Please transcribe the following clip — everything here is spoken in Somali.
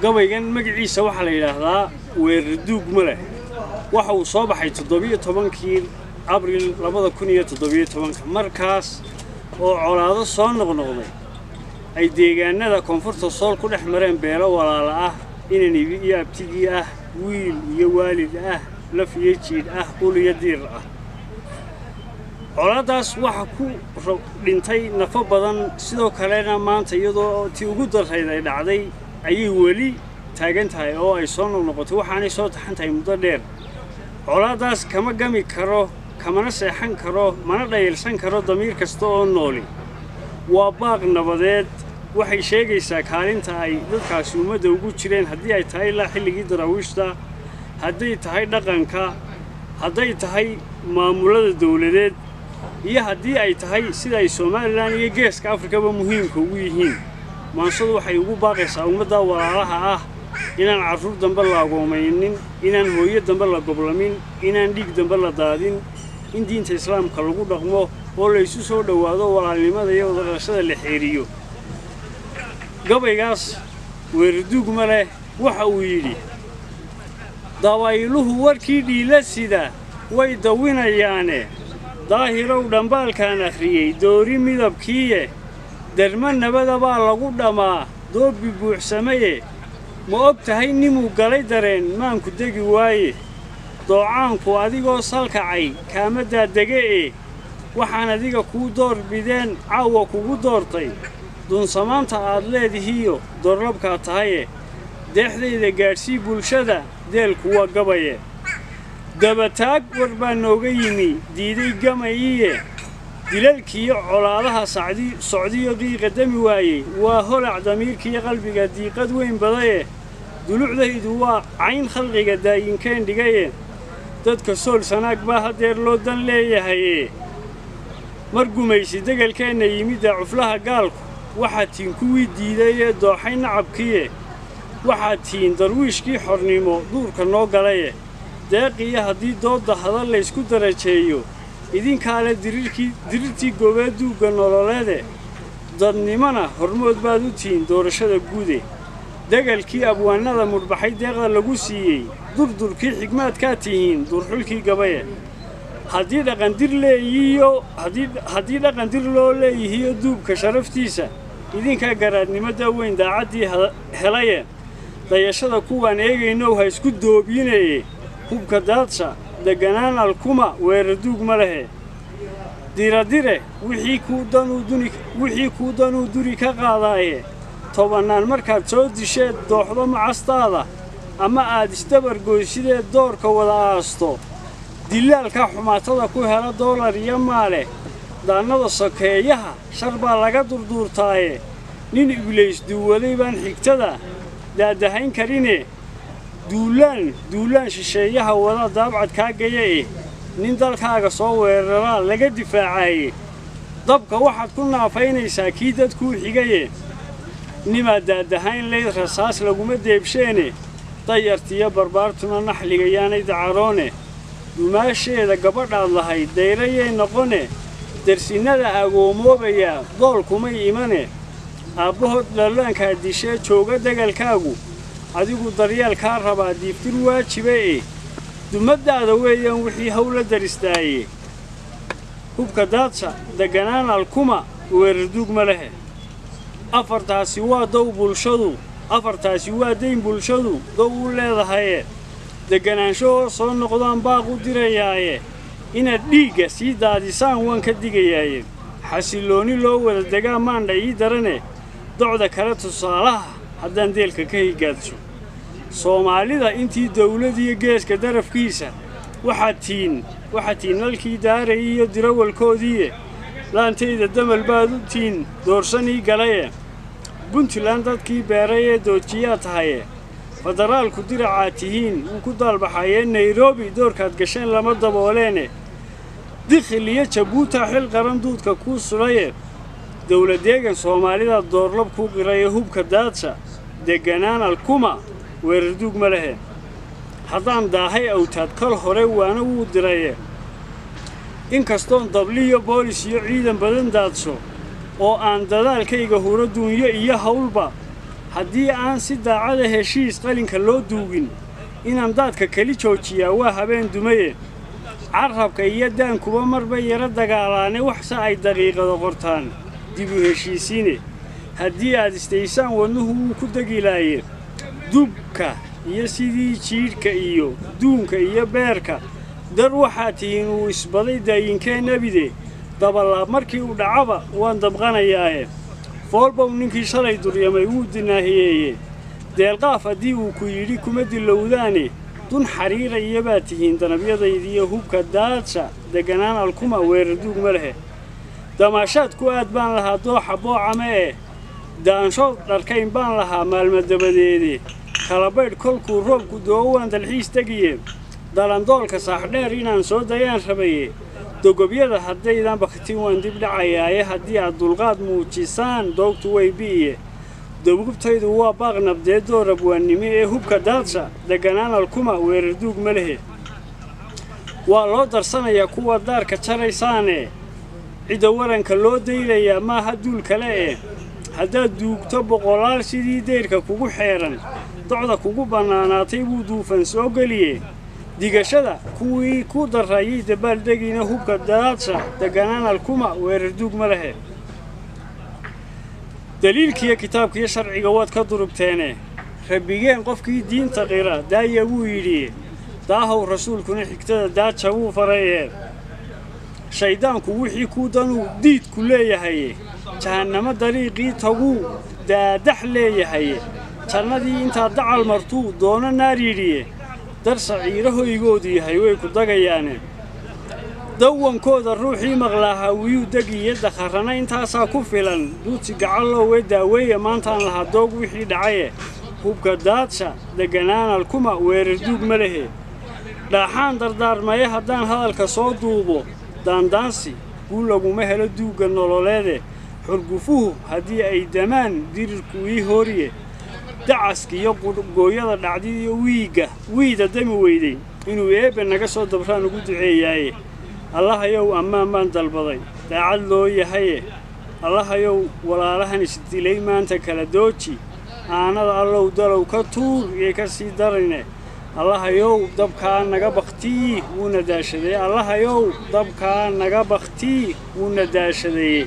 gabaygan magaciisa waxa la yiraahdaa weerduug male waxa uu soo baxay 17 abriil 2017 markaas oo colaado soo noqnoqday ay deegaanada koonfurta sool ku dhex mareen beelo walaalo ah inay iyo abtigii ah wiil iyo waalid ah laf iyo jiid ah ul iyo diir ah colaadaas waxa ku dhintay nafo badan sidoo kalena maanta iyadoo tii ugu darreyd ay dhacday ayay weli taagan tahay oo ay soo noqotay waxaanay soo taxantahay muddo dheer colaadaas kama gami karo kamana seexan karo mana dhayilsan karo damiir kasta oo nooli waa baaq nabadeed waxay sheegaysaa kaalinta ay dadkaasi ummadda ugu jireen haddii ay tahay la xilligii daraawiishta hadday tahay dhaqanka hadday tahay maamulada dawladeed iyo haddii ay tahay sida ay Soomaaliland iyo Geeska Afrikaba muhiimka ugu yihiin maansadu waxay ugu baaqaysaa ummadda walaalaha ah inaan carruur dambe la agoomaynin inaan hooyo dambe la goblamin inaan dhiig dambe la daadin in diinta islaamka lagu dhaqmo oo la isu soo dhawaado walaalnimada iyo wadashada la xiriyo gabaygaas weerduug male waxa uu yiri dawayluhu warkii dhiila sida way dawinayaane daahirow dhambaalkan akhriyay doori midabkiiye darma nabada baa lagu dhamaa doobi buuxsamaye ma og tahay nimuu galay dareen maanku degi waaye doocaanku adigoo salkacay kaamadaa dege waxaan adiga kuu door bideen caawa kugu doortay duunsamaanta aad leedihiyo doorlabkaa tahaye deexdayda gaadhsii bulshada deelku waa gabaye dabataag war baa nooga yimi diiday gamayiye dilalkiiyo colaadaha socdiyo qiiqa dami waayey waa holac damiirkiiyo qalbiga diiqad weyn badaye dulucdaydu waa cayn khalqiga daayinkeen dhigaye dadka sool sanaag baa hadeer loo dan leeyahay mar gumaysi degalkeenna yimidda cuflaha gaalku waxaad tiin kuwii diidayee dooxay nacabkiye waxaad tiin darwiishkii xornimo duurka noo galaye deeqiya haddii doodda hadal laysku darajeeyo idinkaale dirirtii goobeed duugga nololeede dadnimana hormood baad u tihiin doorashada guude degalkii abwaanada mudhbaxay deeqda lagu siiyey durdurkii xigmaadkaa tihiin durxulkii gabaye haddii dhaqandir loo leeyihiyo duubka sharaftiisa idinkaa garaadnimada weyn daacaddii helaye dayashada kuwaan eegaynow ha isku doobinaye hubka daadsha deganaan alkuma weerarduug ma lehe diradire wixii kuu danuu duri ka qaadaaye tobannaan markaad soo disheed dooxdo macastaada ama aad isdabargoysideed doorka wada aasto dilaalka xumaatada ku hela doolar iyo maale daannada sokeeyaha shar baa laga durduurtaaye nin iblays duuwaday baan xigtada daadahayn karine duulaan shisheeyaha wada daabcad kaa gaye nin dalkaaga soo weeraraa laga difaacaye dabka waxaad ku naafaynaysaa kii dadkuu xigaye nimaad daadahayn leyd rasaas laguma deebsheene dayartiyo barbaartuna naxliga yaanay dacaroone dumaasheeda gabadhaad lahayd dayrayay noqone darsinnada agoomoobaya dool kumay imane aabbahood dhallaankaa dishee jooga degalkaagu adigu daryeelkaa rabaa diiftir waajibe dumaddaada weeyaan wixii hawla daristaaye hubka daadsha deganaan alkuma weerarduug ma lehe afartaasi waa dayn bulshadu dow u leedahaye deganaanshooo soo noqdaan baaq u dirayaaye inaad dhiigga sii daadisaan waan ka digayaaye xasillooni loo wada degaa maandha ii darane docda kale tusaalaha haddaan deelka ka higaadsho soomaalida intii dawladiyo geeska darafkiisa waxaad tiin nalkii daaray iyo dirawalkoodiiye laantayda damal baad u tiin doorsanii galaye puntland dadkii beeray ee doojiyaa tahaye federaalku diracaad tihiin wuu ku daalbaxayee nairobi doorkaad gasheen lama dabooleene dikhil iyo jabuuta xil qaran duudka kuu sulaye dawladeegan soomaalida doorlab ku qiraye hubka daadsha deganaan alkuma weerarduug ma lehe haddaan daahay awtaad kal hore waana wuu diraye inkastoon dabliyo boolis iyo ciidan badan daadsho oo aan dadaalkayga huro duunyo iyo hawlba haddii aan si daacada heshiis qalinka loo duugin inaan daadka keli joojiyaa waa habeen dumaye carrabka iyo daankuba marba yara dagaalaane waxse ay daqiiqado qortaan dib u heshiisiine haddii aad istaysaan wadnuhu wuu ku degilaaye dubka iyo sidii jiidhka iyo duunka iyo beerka dar waxaa tihiin uu isbaday daayinkee nebide dabalaab markii uu dhacaba waan dabqanayaae foolbow ninkii shalay duryamay wuu dinaahiyeeye deelqaaf haddii uu ku yidhi kuma dilowdaane dun xariira iyobaa tihiin danabyadaydiiyo hubka daadsha deganaan alkuma weerarduug ma lehe damaashaad ku aad baan lahaa dooxa boocame daanshood dharkayn baan lahaa maalmo dabadeede kalabaydh kolkuu roobku doowaan dalxiis tegiye dalandoolka saaxdheer inaan soo dayaan rabaye dogobyada haddaydan baktin waan dib dhacayaaye haddii aad dulqaad muujisaan doogtu way bi'iye dogubtaydu waa baaq nabdeed doorab waannimi ee hubka daadsha deganaan alkuma weerarduug ma lehe waa loo darsanayaa kuwa daarka jaraysaane cidda waranka loo daylayaa maaha duul kale haddaad duugto boqolaal sidii dayrka kugu xeeran docda kugu bannaanaatay buu duufan soo geliye digashada kuwii ku darrayay dabaaldegiina hubka daadsha deganaan alkuma weerarduug ma lehe daliilkiiyo kitaabkiiyo sharciga waad ka durugteene rabbigeen qofkii diinta qira daaya wuu yidhi daahow rasuulkuna xigtada daaja wuu faraye shayddaanku wixii kuu danuu diidku leeyahay jahannamo dariiqii taguu daadax leeyahay jannadii intaad dacal martuu doono naar yidhiye dar saciirahoygoodu yahay way ku dagayaane dawankooda ruuxii maqlaahaa wiyuu degiye dakharrana intaasaa ku filan duudsi gacalloowe daaweeye maantaan lahaa doog wixii dhacaye hubka daadsha deganaan alkuma weerarduug ma lehe dhaaxaan dardaarmaye haddaan hadalka soo duubo daandaansi guu laguma helo duugga nololeede xurgufuhu haddii ay damaan dirirku ii hooriye dacaska iyo gooyada dhacdiiyo wiida dami weyday inuu eebbe naga soo dabraan ugu duceeyaaye allahayow ammaan baan dalbaday daacad loo yahaye allahayow walaalahan isdilay maanta kala dooji aanada allow dalow ka tuur iyo ka sii darayne allahayow dabkaa naga baktii wuuna daashadeeye allahayow dabkaa naga baktii wuuna daashadeeye